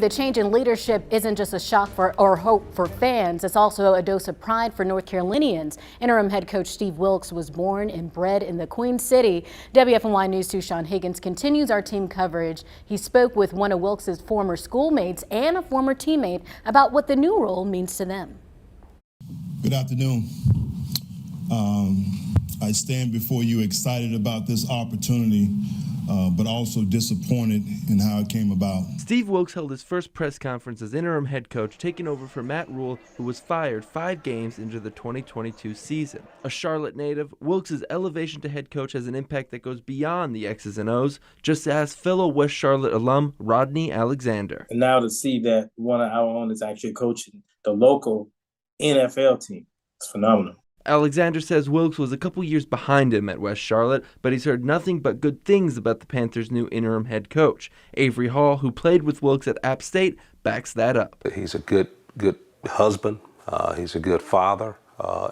The change in leadership isn't just a shock or hope for fans. It's also a dose of pride for North Carolinians. Interim head coach Steve Wilks was born and bred in the Queen City. WFNY News 2's Sean Higgins continues our team coverage. He spoke with one of Wilks' former schoolmates and a former teammate about what the new role means to them. Good afternoon. I stand before you excited about this opportunity, but also disappointed in how it came about. Steve Wilks held his first press conference as interim head coach, taking over for Matt Rhule, who was fired 5 games into the 2022 season. A Charlotte native, Wilks' elevation to head coach has an impact that goes beyond the X's and O's, just as fellow West Charlotte alum Rodney Alexander. And now to see that one of our own is actually coaching the local NFL team, it's phenomenal. Alexander says Wilks was a couple years behind him at West Charlotte, but he's heard nothing but good things about the Panthers' new interim head coach. Avery Hall, who played with Wilks at App State, backs that up. He's a good husband, he's a good father,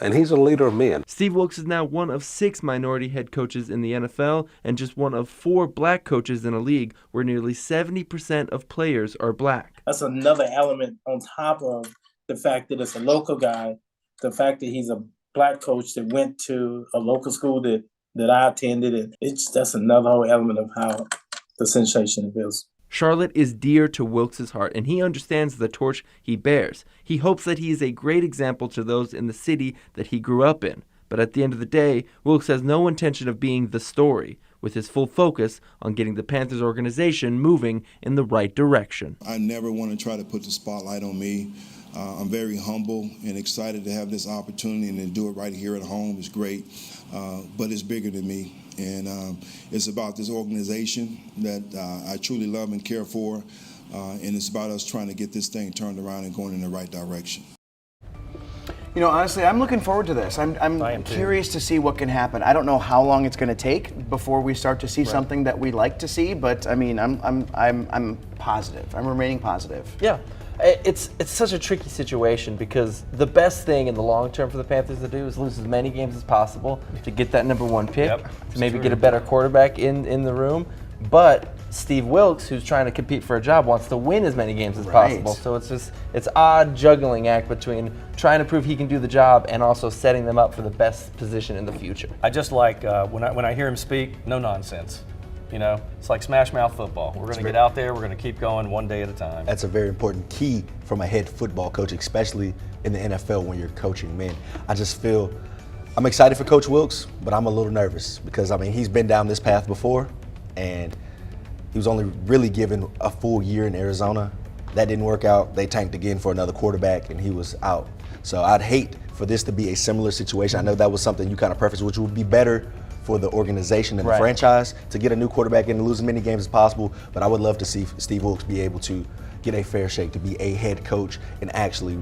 and he's a leader of men. Steve Wilks is now one of 6 minority head coaches in the NFL and just one of 4 black coaches in a league where nearly 70% of players are black. That's another element on top of the fact that it's a local guy, the fact that he's a black coach that went to a local school that I attended, and that's another whole element of how the sensation feels. Charlotte is dear to Wilks' heart, and he understands the torch he bears. He hopes that he is a great example to those in the city that he grew up in. But at the end of the day, Wilks has no intention of being the story, with his full focus on getting the Panthers organization moving in the right direction. I never want to try to put the spotlight on me. I'm very humble and excited to have this opportunity, and to do it right here at home is great, but it's bigger than me. And it's about this organization that I truly love and care for, and it's about us trying to get this thing turned around and going in the right direction. You know, honestly, I'm looking forward to this. I'm curious to see what can happen. I don't know how long it's going to take before we start to see something that we like to see, but I mean, I'm positive. I'm remaining positive. Yeah. It's such a tricky situation because the best thing in the long term for the Panthers to do is lose as many games as possible to get that #1 pick, to maybe get a better quarterback in the room. But Steve Wilks, who's trying to compete for a job, wants to win as many games as possible. So it's odd juggling act between trying to prove he can do the job and also setting them up for the best position in the future. I just like when I hear him speak, no nonsense. You know, it's like smash mouth football. We're going to get out there. We're going to keep going one day at a time. That's a very important key from a head football coach, especially in the NFL when you're coaching men. I just feel I'm excited for Coach Wilks, but I'm a little nervous because, I mean, he's been down this path before, and he was only really given a full year in Arizona. That didn't work out. They tanked again for another quarterback, and he was out. So I'd hate for this to be a similar situation. I know that was something you kind of prefaced, which would be better for the organization and the franchise to get a new quarterback in and lose as many games as possible. But I would love to see Steve Wilks be able to get a fair shake, to be a head coach and actually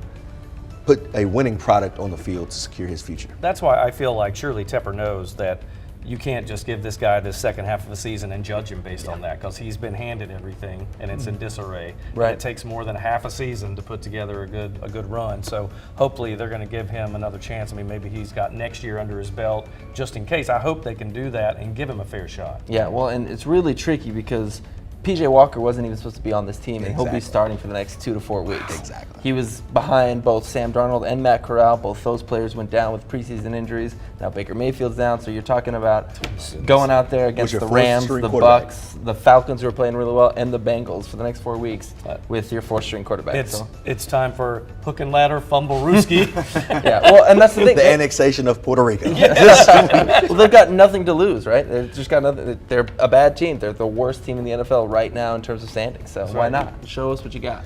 put a winning product on the field to secure his future. That's why I feel like surely Tepper knows that you can't just give this guy the second half of the season and judge him based on that, because he's been handed everything and it's in disarray. Right. It takes more than half a season to put together a good run. So hopefully they're going to give him another chance. I mean, maybe he's got next year under his belt just in case. I hope they can do that and give him a fair shot. Yeah, well, and it's really tricky because PJ Walker wasn't even supposed to be on this team, and he'll be starting for the next 2 to 4 weeks. Exactly. He was behind both Sam Darnold and Matt Corral. Both those players went down with preseason injuries. Now Baker Mayfield's down, so you're talking about going out there against the Rams, the Bucks, the Falcons, who are playing really well, and the Bengals for the next 4 weeks with your 4th-string quarterback. It's time for hook and ladder fumble-rooski. Yeah, well, and that's the thing. The annexation of Puerto Rico. Well, they've got nothing to lose, right? They've just got nothing. They're a bad team. They're the worst team in the NFL right now in terms of standings. So why not? Show us what you got.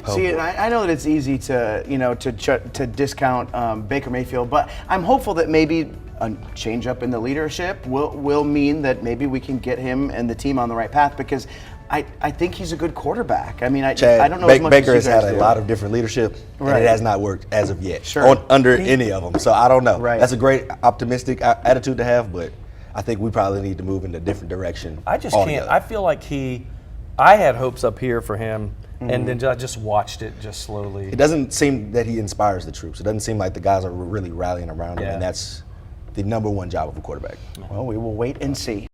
See, and I know that it's easy to discount Baker Mayfield, but I'm hopeful that maybe a change up in the leadership will mean that maybe we can get him and the team on the right path, because I think he's a good quarterback. I mean, I don't know as much Baker as has you guys had a do. lot of different leadership, and it has not worked as of yet under any of them. So I don't know. That's a great optimistic attitude to have, but I think we probably need to move in a different direction. I just can't. I feel like I had hopes up here for him, and then I just watched it just slowly. It doesn't seem that he inspires the troops. It doesn't seem like the guys are really rallying around him, and that's the #1 job of a quarterback. Well, we will wait and see.